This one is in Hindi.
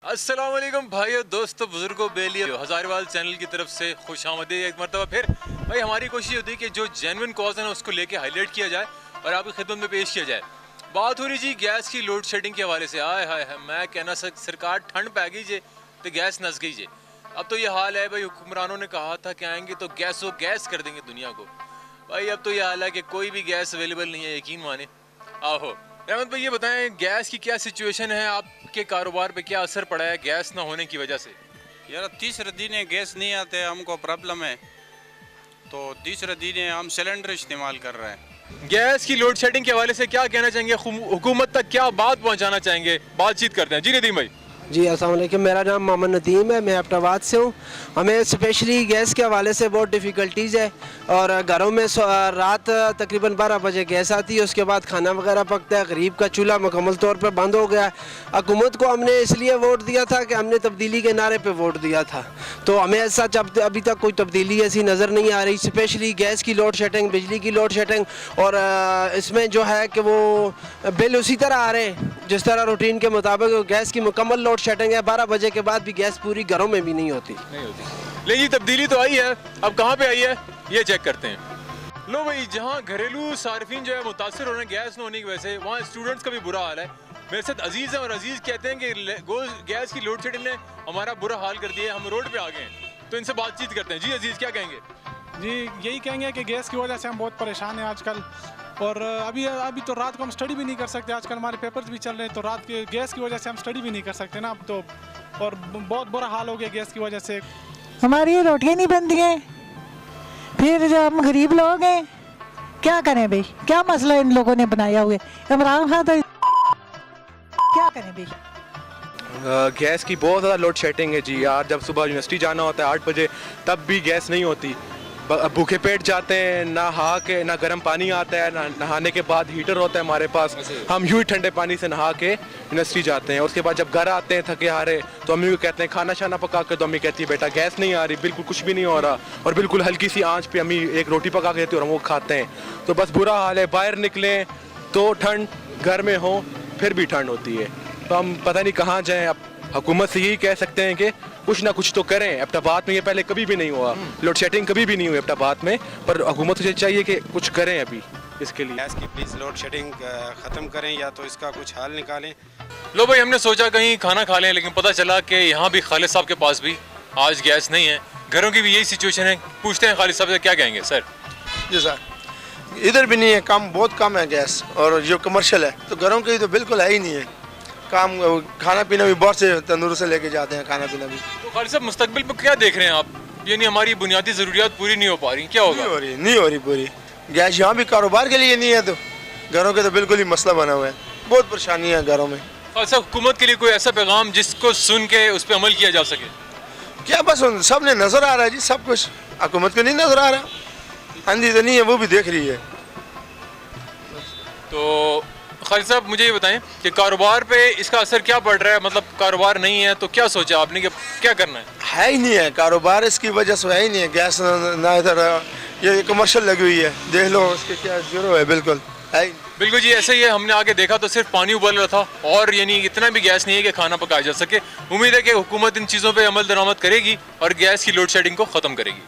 अस्सलाम वालेकुम भाइयों, दोस्तों, बुजुर्गों, बेलियों, हज़ारवाल चैनल की तरफ से खुश आमदीद एक मरतबा फिर। भाई हमारी कोशिश होती है कि जो जेन्युइन कॉज है ना उसको लेके हाईलाइट किया जाए और आपकी खिदमत में पेश किया जाए। बात हो रही जी गैस की लोड शेडिंग के हवाले से। आए हाय हाय, मैं कहना सरकार ठंड पै गई जे तो गैस नस गई जे। अब तो ये हाल है भाई, हुक्मरानों ने कहा था कि आएंगे तो गैस कर देंगे दुनिया को। भाई अब तो ये हाल है कि कोई भी गैस अवेलेबल नहीं है, यकीन माने। आहो रहमत भाई, ये बताएं गैस की क्या सिचुएशन है, आपके कारोबार पे क्या असर पड़ा है गैस ना होने की वजह से? यार तीसरे दिन गैस नहीं आते, हमको प्रॉब्लम है, तो तीसरे दिन हम सिलेंडर इस्तेमाल कर रहे हैं। गैस की लोड शेडिंग के हवाले से क्या कहना चाहेंगे, हुकूमत तक क्या बात पहुंचाना चाहेंगे? बातचीत करते हैं जी नदीम भाई। जी अस्सलाम वालेकुम, मेरा नाम मोहम्मद नदीम है, मैं एबटाबाद से हूँ। हमें स्पेशली गैस के हवाले से बहुत डिफ़िकल्टीज़ है और घरों में रात तकरीबन 12 बजे गैस आती है, उसके बाद खाना वगैरह पकता है। गरीब का चूल्हा मुकम्मल तौर पर बंद हो गया है। हुकूमत को हमने इसलिए वोट दिया था कि हमने तब्दीली के नारे पर वोट दिया था, तो हमें ऐसा अभी तक कोई तब्दीली ऐसी नज़र नहीं आ रही। स्पेशली गैस की लोड शेडिंग, बिजली की लोड शेडिंग, और इसमें जो है कि वो बिल उसी तरह आ रहे हैं जिस तरह रूटीन के मुताबिक। गैस की मुकम्मल लोड शेडिंग है, 12 बजे के बाद भी गैस पूरी घरों में भी नहीं होती। लेकिन ये तब्दीली तो आई है, अब कहाँ पे आई है ये चेक करते हैं। लो भाई, जहाँ घरेलू सार्फिन जो है मुतासर हो रहे हैं गैस न होने की वजह से, वहाँ स्टूडेंट्स का भी बुरा हाल है। मेरे साथ अजीज़ हैं और अजीज़ कहते हैं कि गैस की लोड शेडिंग ने हमारा बुरा हाल कर दिया, हम रोड पे आ गए हैं। तो इनसे बातचीत करते हैं। जी अजीज़, क्या कहेंगे? जी यही कहेंगे कि गैस की वजह से हम बहुत परेशान हैं आजकल, और अभी तो रात को हम स्टडी भी नहीं कर सकते। आजकल हमारे पेपर्स भी चल रहे हैं, तो रात के गैस की वजह से हम स्टडी भी नहीं कर सकते ना अब तो, और बहुत बुरा हाल हो गया गैस की वजह से। हमारी रोटियां नहीं बनती हैं, फिर जो हम गरीब लोग हैं क्या करें भाई? क्या मसला इन लोगों ने बनाया हुआ है? इमरान खान तो क्या करें भाई? गैस की बहुत ज़्यादा लोड शेडिंग है जी यार। जब सुबह यूनिवर्सिटी जाना होता है 8 बजे, तब भी गैस नहीं होती। भूखे पेट जाते हैं, ना गर्म पानी आता है, ना नहाने के बाद हीटर होता है हमारे पास। हम यूँ ही ठंडे पानी से नहा के यूनिवर्सिटी जाते हैं। उसके बाद जब घर आते हैं थके हारे, तो अम्मी को कहते हैं खाना शाना पका के, तो अम्मी कहती है बेटा गैस नहीं आ रही, बिल्कुल कुछ भी नहीं हो रहा। और बिल्कुल हल्की सी आंच पे अम्मी एक रोटी पका के देती है और हम वो खाते हैं। तो बस बुरा हाल है। बाहर निकलें तो ठंड, घर में हो फिर भी ठंड होती है। तो हम पता नहीं कहाँ जाएँ। अब हुकूमत से यही कह सकते हैं कि कुछ ना कुछ तो करें। एबटाबाद में ये पहले कभी भी नहीं हुआ, लोड शेडिंग कभी भी नहीं हुई एबटाबाद में, पर हुकूमत से चाहिए कि कुछ करें अभी इसके लिए। गैस की प्लीज़ लोड शेडिंग ख़त्म करें या तो इसका कुछ हल निकालें। लो भाई, हमने सोचा कहीं खाना खा लें, लेकिन पता चला कि यहाँ भी खालिद साहब के पास भी आज गैस नहीं है। घरों की भी यही सिचुएशन है। पूछते हैं खालिद साहब से, क्या कहेंगे सर? जी सर, इधर भी नहीं है, कम बहुत कम है गैस, और जो कमर्शियल है तो घरों की तो बिल्कुल है ही नहीं है। काम खाना पीना भी बहुत से तंदूर से लेके जाते हैं, खाना पीना भी। तो खालिद साहब, मुस्तकबिल में क्या देख रहे हैं आप? यानी हमारी बुनियादी ज़रूरियात पूरी नहीं हो पा रही, क्या होगा? नहीं हो रही पूरी। गैस यहाँ भी कारोबार के लिए नहीं है, तो घरों के तो बिल्कुल ही मसला बना हुआ है। बहुत परेशानी है घरों में। खालिद साहब, हुकूमत के लिए कोई ऐसा पैगाम जिसको सुन के उस पर अमल किया जा सके? क्या बस सब ने नज़र आ रहा है जी, सब कुछ हुकूमत को नहीं नज़र आ रहा। आंधी तो नहीं है, वो भी देख रही है। तो खालिद साहब, मुझे ये बताएं कि कारोबार पे इसका असर क्या पड़ रहा है? मतलब कारोबार नहीं है तो क्या सोचा आपने कि क्या करना है ही नहीं है कारोबार, इसकी वजह से है ही नहीं है। गैस ना इधर, ये कमर्शियल लगी हुई है, देख लो उसके क्या जीरो है, बिल्कुल है। बिल्कुल जी, ऐसे ही है। हमने आगे देखा तो सिर्फ पानी उबल रहा था, और यानी इतना भी गैस नहीं है कि खाना पकाया जा सके। उम्मीद है कि हुकूमत इन चीज़ों पर अमल दरामद करेगी और गैस की लोड शेडिंग को ख़त्म करेगी।